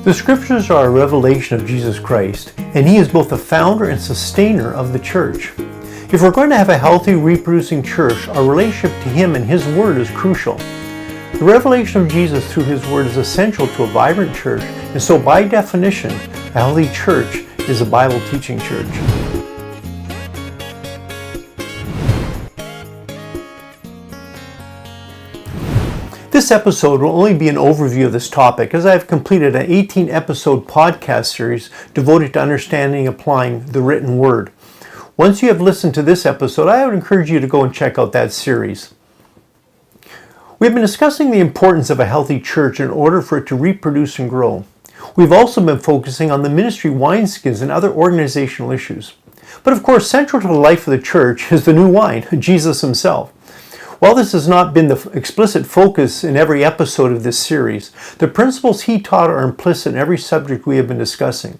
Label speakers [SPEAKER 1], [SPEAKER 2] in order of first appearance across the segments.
[SPEAKER 1] The Scriptures are a revelation of Jesus Christ, and He is both the founder and sustainer of the church. If we're going to have a healthy, reproducing church, our relationship to Him and His Word is crucial. The revelation of Jesus through His Word is essential to a vibrant church, and so by definition, a healthy church is a Bible-teaching church. This episode will only be an overview of this topic, as I have completed an 18-episode podcast series devoted to understanding and applying the written Word. Once you have listened to this episode, I would encourage you to go and check out that series. We've been discussing the importance of a healthy church in order for it to reproduce and grow. We've also been focusing on the ministry wineskins and other organizational issues. But of course, central to the life of the church is the new wine, Jesus Himself. While this has not been the explicit focus in every episode of this series, the principles He taught are implicit in every subject we have been discussing.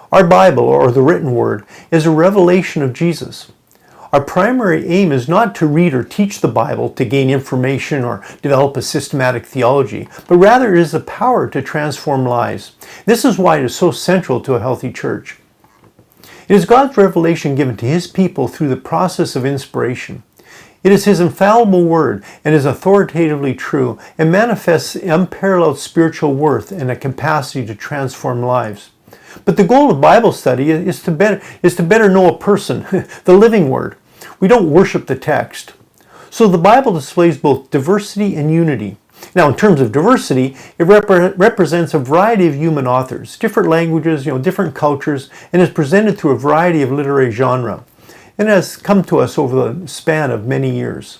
[SPEAKER 1] Our Bible, or the written Word, is a revelation of Jesus. Our primary aim is not to read or teach the Bible to gain information or develop a systematic theology, but rather it is the power to transform lives. This is why it is so central to a healthy church. It is God's revelation given to His people through the process of inspiration. It is His infallible Word and is authoritatively true and manifests unparalleled spiritual worth and a capacity to transform lives. But the goal of Bible study is to better know a person, the living Word. We don't worship the text. So the Bible displays both diversity and unity. Now, in terms of diversity, it represents a variety of human authors, different languages, different cultures, and is presented through a variety of literary genre. And has come to us over the span of many years.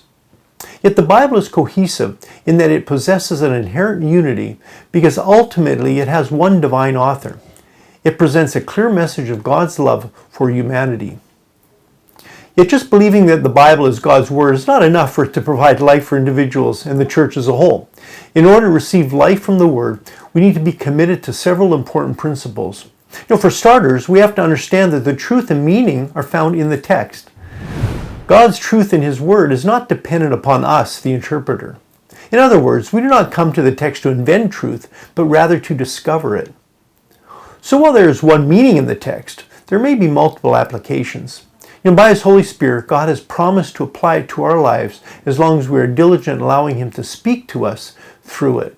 [SPEAKER 1] Yet the Bible is cohesive in that it possesses an inherent unity because ultimately it has one divine author. It presents a clear message of God's love for humanity. Yet just believing that the Bible is God's Word is not enough for it to provide life for individuals and the church as a whole. In order to receive life from the Word, we need to be committed to several important principles. For starters, we have to understand that the truth and meaning are found in the text. God's truth in His Word is not dependent upon us, the interpreter. In other words, we do not come to the text to invent truth, but rather to discover it. So while there is one meaning in the text, there may be multiple applications. By His Holy Spirit, God has promised to apply it to our lives as long as we are diligent in allowing Him to speak to us through it.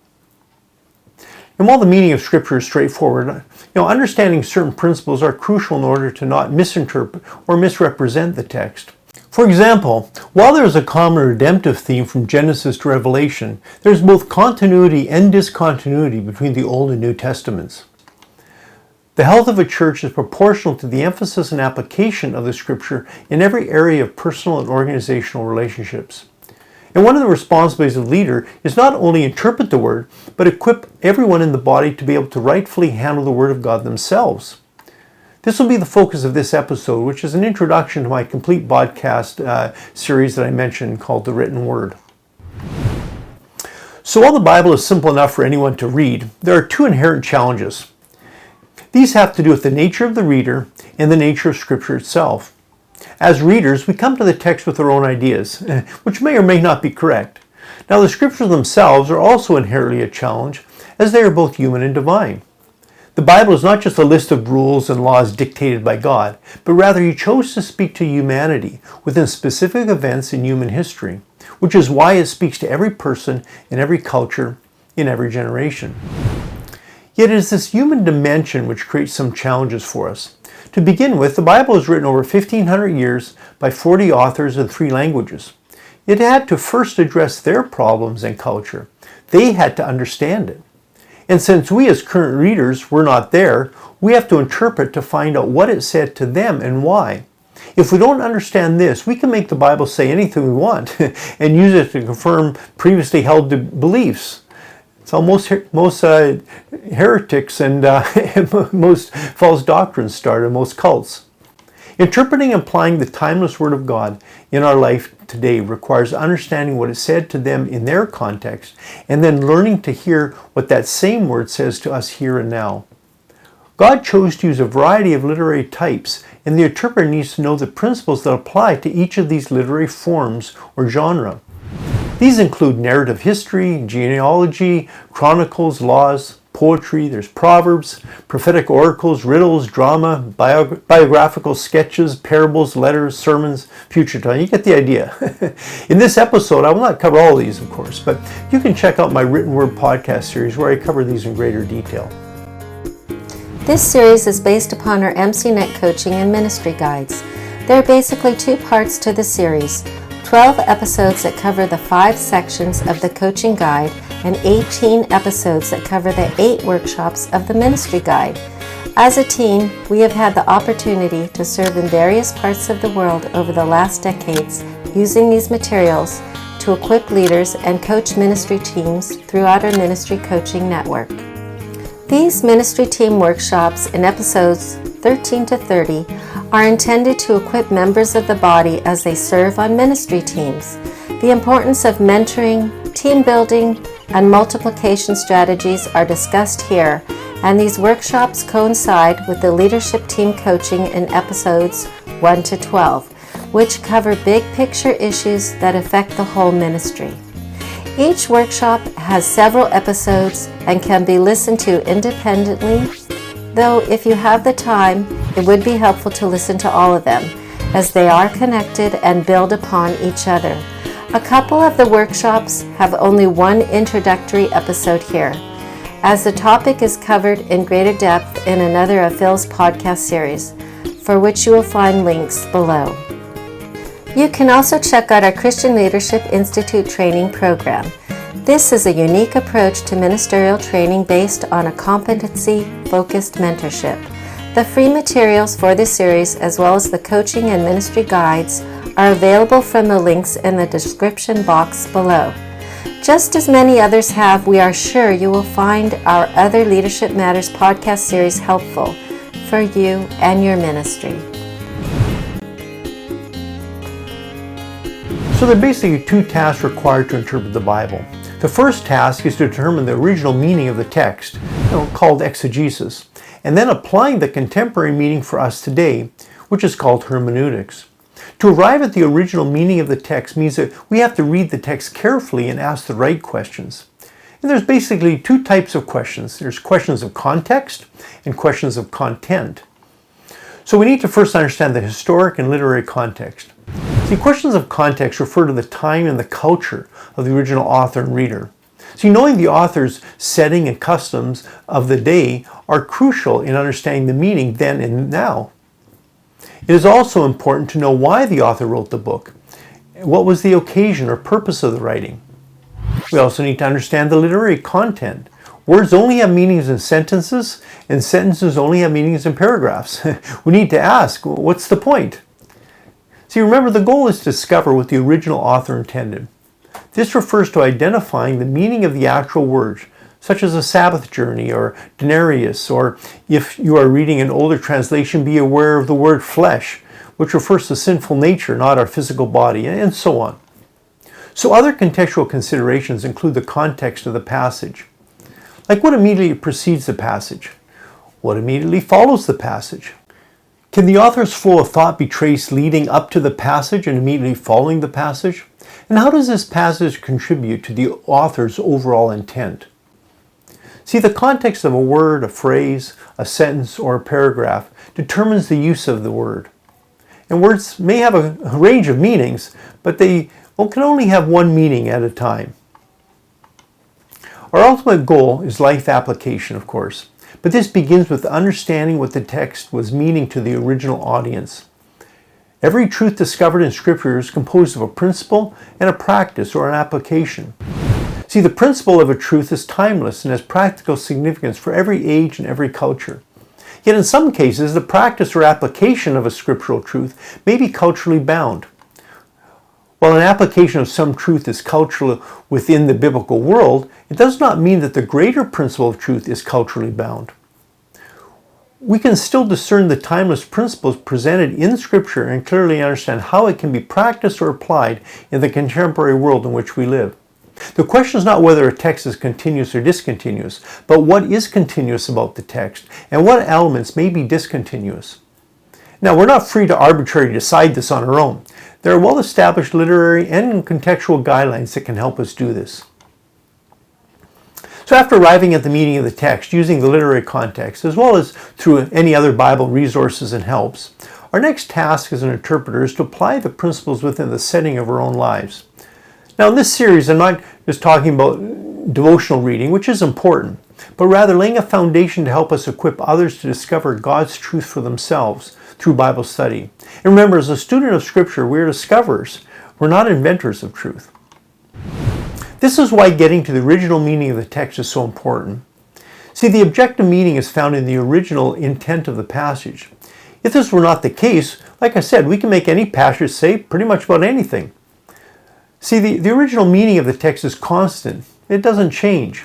[SPEAKER 1] And while the meaning of Scripture is straightforward, understanding certain principles are crucial in order to not misinterpret or misrepresent the text. For example, while there is a common redemptive theme from Genesis to Revelation, there is both continuity and discontinuity between the Old and New Testaments. The health of a church is proportional to the emphasis and application of the Scripture in every area of personal and organizational relationships. And one of the responsibilities of the leader is not only interpret the Word, but equip everyone in the body to be able to rightfully handle the Word of God themselves. This will be the focus of this episode, which is an introduction to my complete podcast series that I mentioned called The Written Word. So while the Bible is simple enough for anyone to read, there are two inherent challenges. These have to do with the nature of the reader and the nature of Scripture itself. As readers, we come to the text with our own ideas, which may or may not be correct. Now, the Scriptures themselves are also inherently a challenge, as they are both human and divine. The Bible is not just a list of rules and laws dictated by God, but rather He chose to speak to humanity within specific events in human history, which is why it speaks to every person in every culture, in every generation. Yet it is this human dimension which creates some challenges for us. To begin with, the Bible is written over 1,500 years by 40 authors in 3 languages. It had to first address their problems and culture. They had to understand it. And since we as current readers were not there, we have to interpret to find out what it said to them and why. If we don't understand this, we can make the Bible say anything we want and use it to confirm previously held beliefs. So most heretics and most false doctrines start in most cults. Interpreting and applying the timeless Word of God in our life today requires understanding what it said to them in their context and then learning to hear what that same Word says to us here and now. God chose to use a variety of literary types, and the interpreter needs to know the principles that apply to each of these literary forms or genre. These include narrative history, genealogy, chronicles, laws, poetry, there's proverbs, prophetic oracles, riddles, drama, biographical sketches, parables, letters, sermons, future time. You get the idea. In this episode, I will not cover all of these, of course, but you can check out my Written Word podcast series where I cover these in greater detail.
[SPEAKER 2] This series is based upon our MCNet coaching and ministry guides. There are basically 2 parts to the series, 12 episodes that cover the 5 sections of the coaching guide and 18 episodes that cover the 8 workshops of the ministry guide. As a team, we have had the opportunity to serve in various parts of the world over the last decades using these materials to equip leaders and coach ministry teams throughout our ministry coaching network. These ministry team workshops in episodes 13 to 30 are intended to equip members of the body as they serve on ministry teams. The importance of mentoring, team building, and multiplication strategies are discussed here, and these workshops coincide with the leadership team coaching in episodes 1 to 12, which cover big picture issues that affect the whole ministry. Each workshop has several episodes and can be listened to independently, though if you have the time, it would be helpful to listen to all of them, as they are connected and build upon each other. A couple of the workshops have only one introductory episode here, as the topic is covered in greater depth in another of Phil's podcast series, for which you will find links below. You can also check out our Christian Leadership Institute training program. This is a unique approach to ministerial training based on a competency-focused mentorship. The free materials for this series, as well as the coaching and ministry guides, are available from the links in the description box below. Just as many others have, we are sure you will find our other Leadership Matters podcast series helpful for you and your ministry.
[SPEAKER 1] So there are basically 2 tasks required to interpret the Bible. The first task is to determine the original meaning of the text, called exegesis, and then applying the contemporary meaning for us today, which is called hermeneutics. To arrive at the original meaning of the text means that we have to read the text carefully and ask the right questions. And there's basically 2 types of questions. There's questions of context and questions of content. So we need to first understand the historic and literary context. See, questions of context refer to the time and the culture of the original author and reader. See, knowing the author's setting and customs of the day are crucial in understanding the meaning then and now. It is also important to know why the author wrote the book. What was the occasion or purpose of the writing? We also need to understand the literary content. Words only have meanings in sentences, and sentences only have meanings in paragraphs. We need to ask, what's the point? See, remember, the goal is to discover what the original author intended. This refers to identifying the meaning of the actual words, such as a Sabbath journey or denarius, or if you are reading an older translation, be aware of the word flesh, which refers to sinful nature, not our physical body, and so on. So other contextual considerations include the context of the passage. Like what immediately precedes the passage? What immediately follows the passage? Can the author's flow of thought be traced leading up to the passage and immediately following the passage? And how does this passage contribute to the author's overall intent? See, the context of a word, a phrase, a sentence, or a paragraph determines the use of the word. And words may have a range of meanings, but they can only have one meaning at a time. Our ultimate goal is life application, of course. But this begins with understanding what the text was meaning to the original audience. Every truth discovered in Scripture is composed of a principle and a practice or an application. See, the principle of a truth is timeless and has practical significance for every age and every culture. Yet in some cases, the practice or application of a scriptural truth may be culturally bound. While an application of some truth is cultural within the biblical world, it does not mean that the greater principle of truth is culturally bound. We can still discern the timeless principles presented in Scripture and clearly understand how it can be practiced or applied in the contemporary world in which we live. The question is not whether a text is continuous or discontinuous, but what is continuous about the text and what elements may be discontinuous. Now, we're not free to arbitrarily decide this on our own. There are well-established literary and contextual guidelines that can help us do this. So after arriving at the meaning of the text using the literary context, as well as through any other Bible resources and helps, our next task as an interpreter is to apply the principles within the setting of our own lives. Now in this series, I'm not just talking about devotional reading, which is important, but rather laying a foundation to help us equip others to discover God's truth for themselves through Bible study. And remember, as a student of Scripture, we're discoverers. We're not inventors of truth. This is why getting to the original meaning of the text is so important. See, the objective meaning is found in the original intent of the passage. If this were not the case, like I said, we can make any passage say pretty much about anything. See, the original meaning of the text is constant. It doesn't change.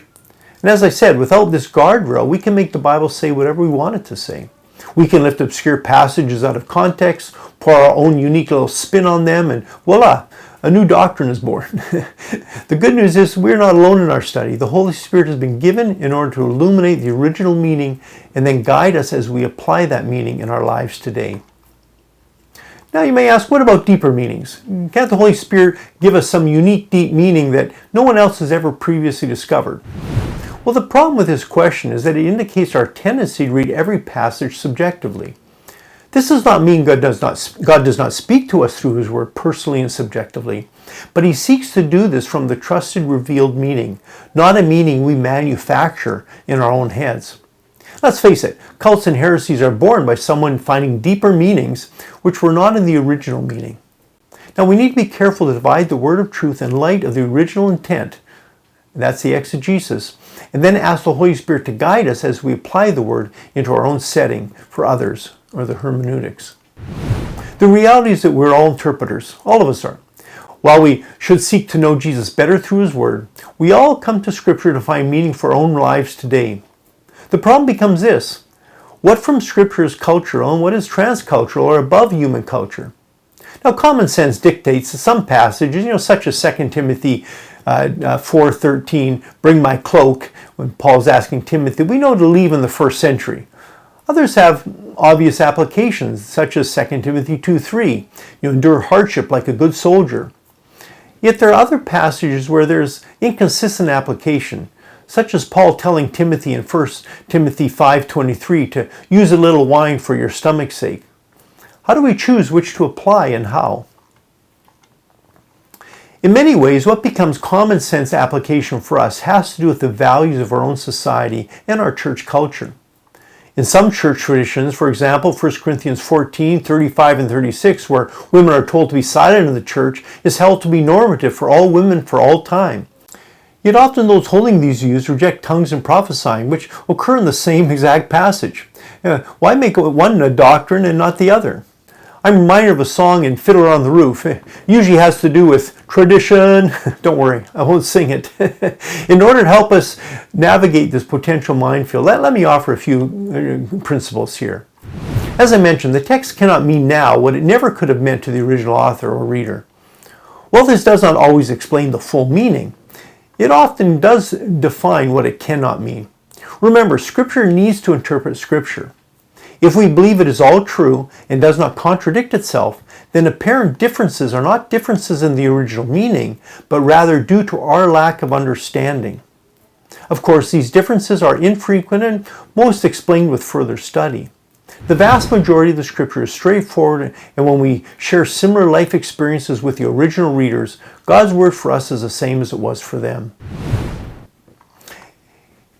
[SPEAKER 1] And as I said, without this guardrail, we can make the Bible say whatever we want it to say. We can lift obscure passages out of context, pour our own unique little spin on them, and voila, a new doctrine is born. The good news is we're not alone in our study. The Holy Spirit has been given in order to illuminate the original meaning and then guide us as we apply that meaning in our lives today. Now you may ask, what about deeper meanings? Can't the Holy Spirit give us some unique deep meaning that no one else has ever previously discovered? Well, the problem with this question is that it indicates our tendency to read every passage subjectively. This does not mean God does not speak to us through His Word personally and subjectively, but He seeks to do this from the trusted revealed meaning, not a meaning we manufacture in our own heads. Let's face it, cults and heresies are born by someone finding deeper meanings which were not in the original meaning. Now we need to be careful to divide the word of truth in light of the original intent, and that's the exegesis, and then ask the Holy Spirit to guide us as we apply the word into our own setting for others, or the hermeneutics. The reality is that we're all interpreters, all of us are. While we should seek to know Jesus better through His Word, we all come to Scripture to find meaning for our own lives today. The problem becomes this: what from Scripture is cultural and what is transcultural or above human culture? Now, common sense dictates that some passages, such as 2 Timothy 4:13, bring my cloak, when Paul's asking Timothy, we know to leave in the first century. Others have obvious applications, such as 2 Timothy 2:3, endure hardship like a good soldier. Yet there are other passages where there's inconsistent application, such as Paul telling Timothy in 1 Timothy 5:23 to use a little wine for your stomach's sake. How do we choose which to apply and how? In many ways, what becomes common sense application for us has to do with the values of our own society and our church culture. In some church traditions, for example, 1 Corinthians 14:35 and 36, where women are told to be silent in the church, is held to be normative for all women for all time. Yet often those holding these views reject tongues and prophesying, which occur in the same exact passage. Why make one a doctrine and not the other? I'm reminded of a song in Fiddler on the Roof. It usually has to do with tradition. Don't worry, I won't sing it. In order to help us navigate this potential minefield, let me offer a few principles here. As I mentioned, the text cannot mean now what it never could have meant to the original author or reader. While this does not always explain the full meaning, it often does define what it cannot mean. Remember, Scripture needs to interpret Scripture. If we believe it is all true and does not contradict itself, then apparent differences are not differences in the original meaning, but rather due to our lack of understanding. Of course, these differences are infrequent and most explained with further study. The vast majority of the Scripture is straightforward, and when we share similar life experiences with the original readers, God's Word for us is the same as it was for them.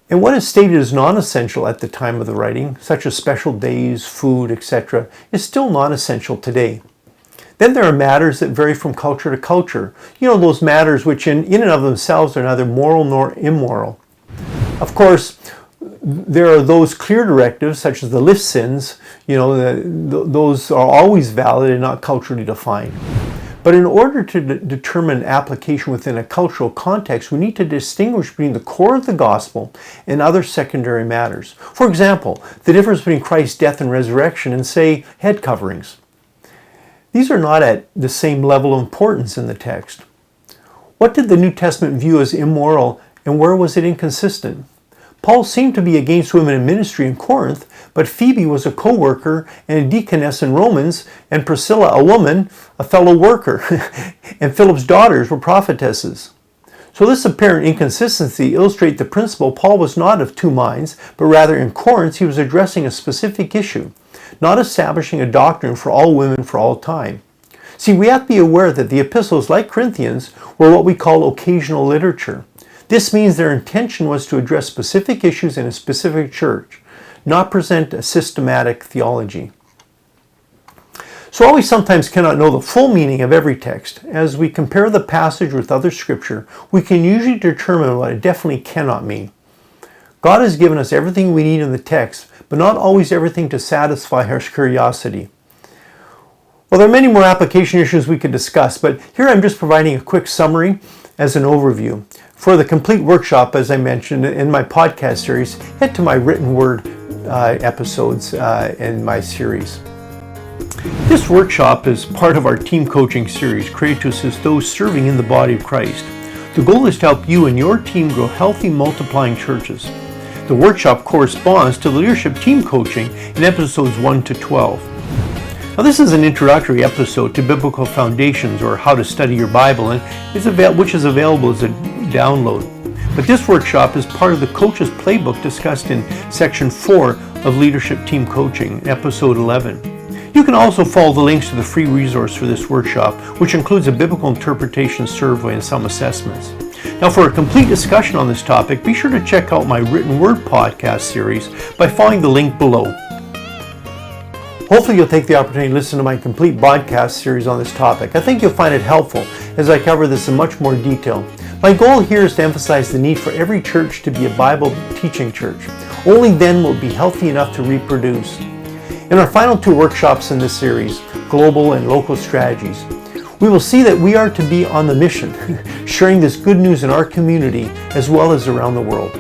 [SPEAKER 1] And what is stated as non-essential at the time of the writing, such as special days, food, etc., is still non-essential today. Then there are matters that vary from culture to culture. Those matters which in and of themselves are neither moral nor immoral. Of course, there are those clear directives, such as the lift sins, those are always valid and not culturally defined. But in order to determine application within a cultural context, we need to distinguish between the core of the gospel and other secondary matters. For example, the difference between Christ's death and resurrection and, say, head coverings. These are not at the same level of importance in the text. What did the New Testament view as immoral, and where was it inconsistent? Paul seemed to be against women in ministry in Corinth, but Phoebe was a co-worker and a deaconess in Romans, and Priscilla, a woman, a fellow worker, and Philip's daughters were prophetesses. So So this apparent inconsistency illustrates the principle Paul was not of two minds, but rather in Corinth he was addressing a specific issue, not establishing a doctrine for all women for all time. See, we have to be aware that the epistles, like Corinthians, were what we call occasional literature. This means their intention was to address specific issues in a specific church, not present a systematic theology. So while we sometimes cannot know the full meaning of every text, as we compare the passage with other scripture, we can usually determine what it definitely cannot mean. God has given us everything we need in the text, but not always everything to satisfy our curiosity. Well, there are many more application issues we could discuss, but here I'm just providing a quick summary as an overview. For the complete workshop, as I mentioned in my podcast series, head to my written word episodes in my series. This workshop is part of our team coaching series created to assist those serving in the body of Christ. The goal is to help you and your team grow healthy, multiplying churches. The workshop corresponds to the leadership team coaching in episodes 1 to 12. Now, this is an introductory episode to biblical foundations, or how to study your Bible, and which is available as a download. But this workshop is part of the Coach's Playbook discussed in Section 4 of Leadership Team Coaching, Episode 11. You can also follow the links to the free resource for this workshop, which includes a biblical interpretation survey and some assessments. Now, for a complete discussion on this topic, be sure to check out my written word podcast series by following the link below. Hopefully you'll take the opportunity to listen to my complete podcast series on this topic. I think you'll find it helpful as I cover this in much more detail. My goal here is to emphasize the need for every church to be a Bible teaching church. Only then will it be healthy enough to reproduce. In our final two workshops in this series, Global and Local Strategies, we will see that we are to be on the mission, sharing this good news in our community as well as around the world.